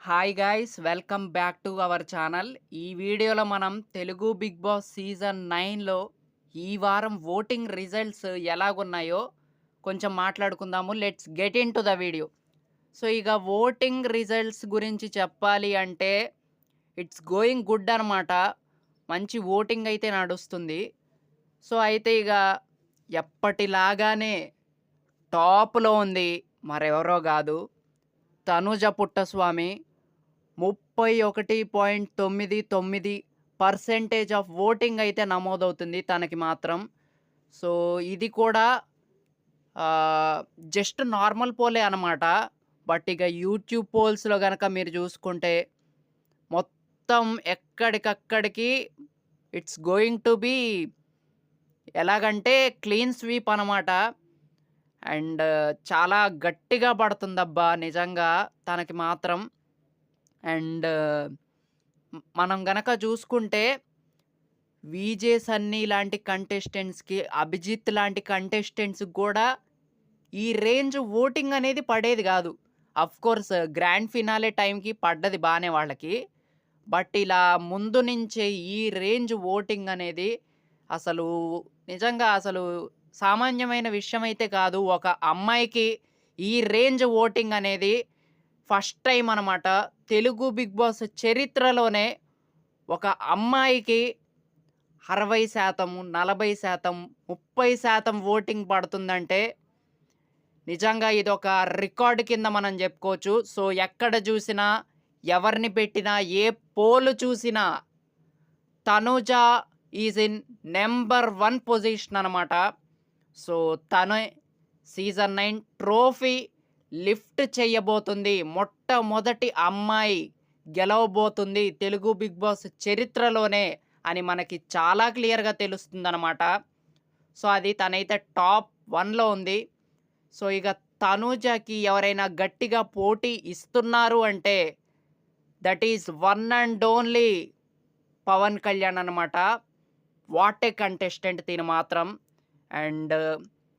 Hi guys welcome back to our channel. ఈ వీడియోలో మనం తెలుగు బిగ్ బాస్ సీజన్ 9లో ఈ వారం ఓటింగ్ రిజల్ట్స్ ఎలాగున్నాయో కొంచెం మాట్లాడుకుందాము. Let's get in to the video. So ఇక ఓటింగ్ రిజల్ట్స్ గురించి చెప్పాలి అంటే ఇట్స్ గోయింగ్ గుడ్ అనమాట. మంచి ఓటింగ్ అయితే నడుస్తుంది. సో అయితే ఇక ఎప్పటిలాగానే టాప్లో ఉంది మరెవరో కాదు, తనుజ పుట్టస్వామి. 31.99% ఆఫ్ ఓటింగ్ అయితే నమోదవుతుంది తనకి మాత్రం. సో ఇది కూడా జస్ట్ నార్మల్ పోలే అనమాట. బట్ ఇక యూట్యూబ్ పోల్స్‌లో గనక మీరు చూసుకుంటే మొత్తం ఎక్కడికక్కడికి ఇట్స్ గోయింగ్ టు బీ ఎలాగంటే క్లీన్ స్వీప్ అనమాట. అండ్ చాలా గట్టిగా పడుతుందబ్బా నిజంగా తనకి మాత్రం. అండ్ మనం గనక చూసుకుంటే విజే సన్నీ లాంటి కంటెస్టెంట్స్‌కి, అభిజిత్ లాంటి కంటెస్టెంట్స్‌కి గూడా ఈ రేంజ్ ఓటింగ్ అనేది పడేది గాదు. ఆఫ్‌కోర్స్ గ్రాండ్ ఫినాలే టైంకి పడ్డది బానే వాళ్ళకి. బట్ ఇలా ముందు నుంచే ఈ రేంజ్ ఓటింగ్ అనేది అసలు నిజంగా అసలు సామాన్యమైన విషయం అయితే కాదు. ఒక అమ్మాయికి ఈ రేంజ్ ఓటింగ్ అనేది ఫస్ట్ టైమ్ అనమాట. తెలుగు బిగ్ బాస్ చరిత్రలోనే ఒక అమ్మాయికి 60%, 40%, 30% ఓటింగ్ పడుతుందంటే నిజంగా ఇదొక రికార్డ్ కింద మనం చెప్పుకోవచ్చు. సో ఎక్కడ చూసినా, ఎవరిని పెట్టినా, ఏ పోల్ చూసినా Tanuja is in number 1 position అనమాట. సో తనే సీజన్ 9 ట్రోఫీ లిఫ్ట్ చేయబోతుంది. మొట్టమొదటి అమ్మాయి గెలవబోతుంది తెలుగు బిగ్ బాస్ చరిత్రలోనే అని మనకి చాలా క్లియర్‌గా తెలుస్తుందనమాట. సో అది తనైతే టాప్ 1లో ఉంది. సో ఇక తనూజకి ఎవరైనా గట్టిగా పోటీ ఇస్తున్నారు అంటే that is one and only Pawan Kalyan అనమాట. వాట్ ఏ కంటెస్టెంట్ తిను మాత్రం. And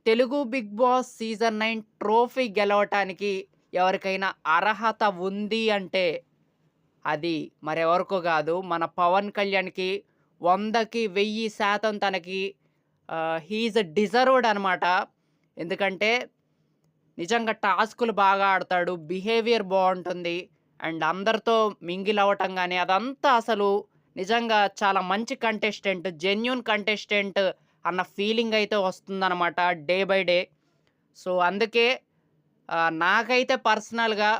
Telugu Bigg Boss season 9 trophy గెలవటానికి ఎవరికైనా అర్హత ఉంది అంటే అది మరెవరికో కాదు, మన పవన్ కళ్యాణ్‌కి 100కి 1000% తనకి హీ ఈజ్ డిజర్వ్డ్ అనమాట. ఎందుకంటే నిజంగా టాస్కులు బాగా ఆడతాడు. బిహేవియర్ బావుంటుంది. అండ్ అందరితో మింగిల్ అవ్వటం గాని అదంతా అసలు నిజంగా చాలా మంచి కంటెస్టెంట్. జెన్యూన్ కంటెస్టెంట్ అన్న ఫీలింగ్ అయితే వస్తుందనమాట డే బై డే. సో అందుకే నాకైతే పర్సనల్‌గా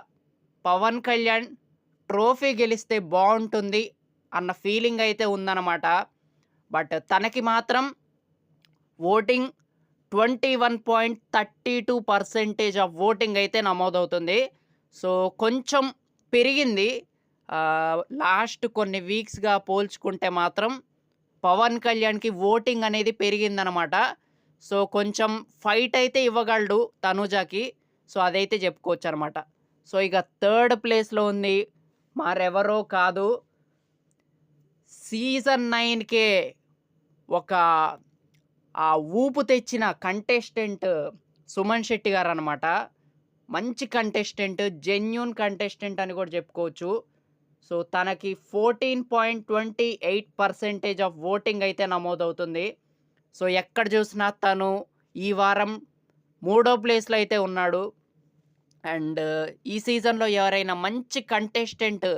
పవన్ కళ్యాణ్ ట్రోఫీ గెలిస్తే బావుంటుంది అన్న ఫీలింగ్ అయితే ఉందనమాట. బట్ తనకి మాత్రం ఓటింగ్ 21.32% ఆఫ్ ఓటింగ్ అయితే నమోదవుతుంది. సో కొంచెం పెరిగింది. లాస్ట్ కొన్ని వీక్స్‌గా పోల్చుకుంటే మాత్రం పవన్ కళ్యాణ్‌కి ఓటింగ్ అనేది పెరిగిందనమాట. సో కొంచెం ఫైట్ అయితే ఇవ్వగలడు తనూజకి. సో అదైతే చెప్పుకోవచ్చనమాట. సో ఇక థర్డ్ ప్లేస్‌లో ఉంది మరెవరో కాదు, సీజన్ 9కే ఒక ఊపు తెచ్చిన కంటెస్టెంట్ సుమన్ శెట్టి గారనమాట. మంచి కంటెస్టెంట్, జెన్యూన్ కంటెస్టెంట్ అని కూడా చెప్పుకోవచ్చు. సో తనకి 14.28% ఆఫ్ ఓటింగ్ అయితే నమోదవుతుంది. సో ఎక్కడ చూసినా తను ఈ వారం మూడో ప్లేస్‌లో అయితే ఉన్నాడు. అండ్ ఈ సీజన్‌లో ఎవరైనా మంచి కంటెస్టెంట్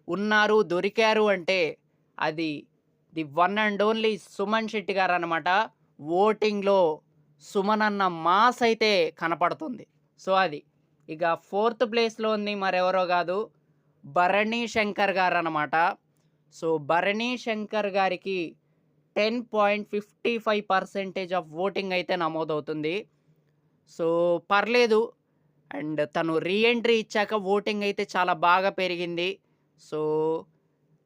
ఉన్నారు, దొరికారు అంటే అది the one and only Suman Shetty గారనమాట. ఓటింగ్‌లో సుమన్ అన్న మాస్ అయితే కనపడుతుంది. సో అది. ఇక ఫోర్త్ ప్లేస్‌లో ఉంది మరెవరో కాదు, భరణి శంకర్ గారనమాట. సో భరణి శంకర్ గారికి 10.55% ఆఫ్ ఓటింగ్ అయితే నమోదవుతుంది. సో పర్లేదు. అండ్ తను రీ ఎంట్రీ ఇచ్చాక ఓటింగ్ అయితే చాలా బాగా పెరిగింది. సో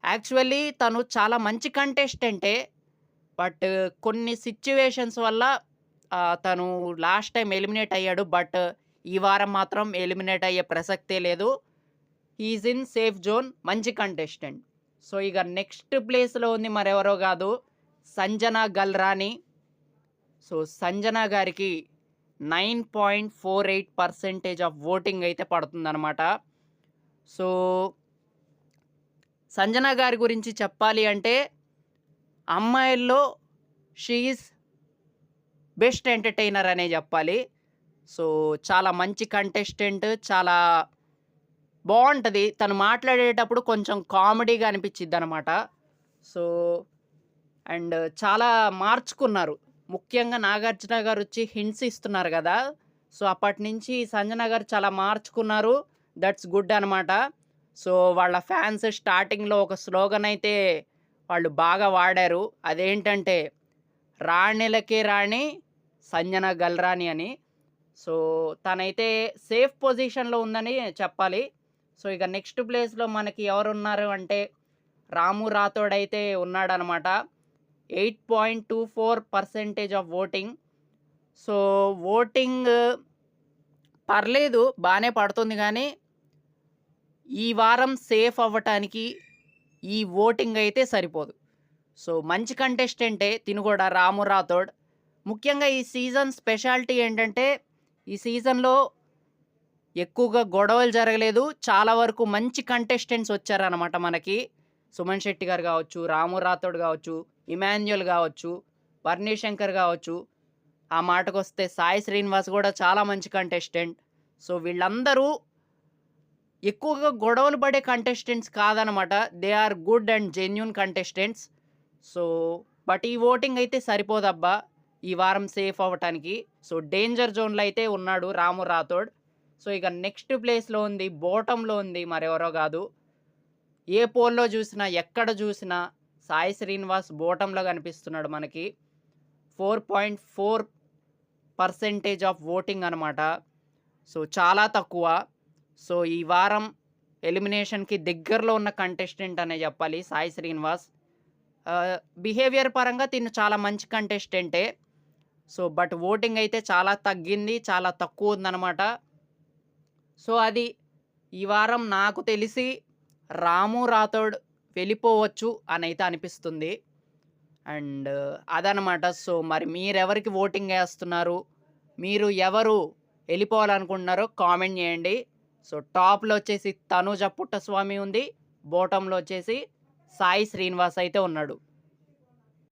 యాక్చువల్లీ తను చాలా మంచి కంటెస్టెంటే. బట్ కొన్ని సిట్యుయేషన్స్ వల్ల తను లాస్ట్ టైమ్ ఎలిమినేట్ అయ్యాడు. బట్ ఈ వారం మాత్రం ఎలిమినేట్ అయ్యే ప్రసక్తే లేదు. He is in safe zone. మంచి కంటెస్టెంట్. సో ఇక నెక్స్ట్ ప్లేస్‌లో ఉంది మరెవరో కాదు, సంజన గల్రాని. సో సంజన గారికి 9.48% ఆఫ్ ఓటింగ్ అయితే పడుతుందనమాట. సో, సంజన గారి గురించి చెప్పాలి అంటే, అమ్మాయిల్లో షీ ఈజ్ బెస్ట్ ఎంటర్‌టైనర్ అనే జెప్పాలి. సో, చాలా మంచి కంటెస్టెంట్. చాలా బావుంటది. తను మాట్లాడేటప్పుడు కొంచెం కామెడీగా అనిపిచ్చిద్దనమాట. సో, అండ్ చాలా మార్చుకున్నారు. ముఖ్యంగా నాగార్జున గారొచ్చి హింట్స్ ఇస్తున్నారు గదా! సో, అప్పటినుంచి సంజన గారు చాలా మార్చుకున్నారు. దట్స్ గుడ్ అనమాట. సో, వాళ్ళ ఫ్యాన్స్ స్టార్టింగ్‌లో ఒక స్లోగన్ అయితే వాళ్ళు బాగా వాడారు. అదేంటంటే, రాణిలకే రాణి సంజన గల్రాని అని. సో, తనైతే సేఫ్ పొజిషన్‌లో ఉందని చెప్పాలి. సో, ఇక నెక్స్ట్ ప్లేస్‌లో మనకి ఎవరున్నారు అంటే, రాము రాథోడ్ అయితే ఉన్నాడనమాట. 8.24% ఆఫ్ ఓటింగ్. సో, ఓటింగ్ పర్లేదు బానే పడుతుంది గానీ, ఈ వారం సేఫ్ అవ్వటానికి ఈ ఓటింగ్ అయితే సరిపోదు. సో, మంచి కంటెస్టెంటే తిను గూడా రాము రాథోడ్. ముఖ్యంగా ఈ సీజన్ స్పెషాలిటీ ఏంటంటే, ఈ సీజన్‌లో ఎక్కువగా గొడవలు జరగలేదు. చాలా వరకు మంచి కంటెస్టెంట్స్ వచ్చారనమాట మనకి. సుమన్ శెట్టి గారు గావచ్చు, రాము రాథోడ్ గావచ్చు, ఇమాన్యుయల్ గావచ్చు, బర్నీ శంకర్ గావచ్చు. ఆ మాటకొస్తే సాయి శ్రీనివాస్ గూడా చాలా మంచి కంటెస్టెంట్. సో, వీళ్ళందరూ ఎక్కువగా గొడవలు పడే కంటెస్టెంట్స్ కాదనమాట. They are good and genuine contestants. So, but ఈ ఓటింగ్ అయితే సరిపోదబ్బా! ఈ వారం సేఫ్ అవ్వటానికి. సో, డేంజర్ జోన్‌లో అయితే ఉన్నాడు రాము రాథోడ్. సో, ఇక నెక్స్ట్ ప్లేస్‌లో ఉంది, బాటమ్‌లో ఉంది మరెవరో గాదు. ఏ పోల్‌లో జూసినా, ఎక్కడ జూసినా సాయి శ్రీనివాస్ బాటమ్‌లో కనిపిస్తున్నాడు మనకి. 4.4% ఆఫ్ ఓటింగ్ అనమాట. సో, చాలా తక్కువ. సో, ఈ వారం ఎలిమినేషన్‌కి దగ్గరలో ఉన్న కంటెస్టెంట్ అనే జెప్పాలి సాయి శ్రీనివాస్. బిహేవియర్ పరంగా తిను చాలా మంచి కంటెస్టెంటే. సో, బట్ ఓటింగ్ అయితే చాలా తగ్గింది. చాలా తక్కువుందనమాట. సో, అది ఈ వారం నాకు తెలిసి రాము రాథోడ్ వెళ్ళిపోవచ్చు అనైతే అనిపిస్తుంది. అండ్ అదనమాట. సో, మరి మీరెవరికి ఓటింగేస్తున్నారు? మీరు ఎవరు ఎళ్ళిపోవాలనుకుంటున్నారో కామెంట్ జేయండి. సో, టాప్‌లో వచ్చేసి తనూజ పుట్టస్వామి ఉంది. బాటమ్‌లో వచ్చేసి సాయి శ్రీనివాస్ అయితే ఉన్నాడు.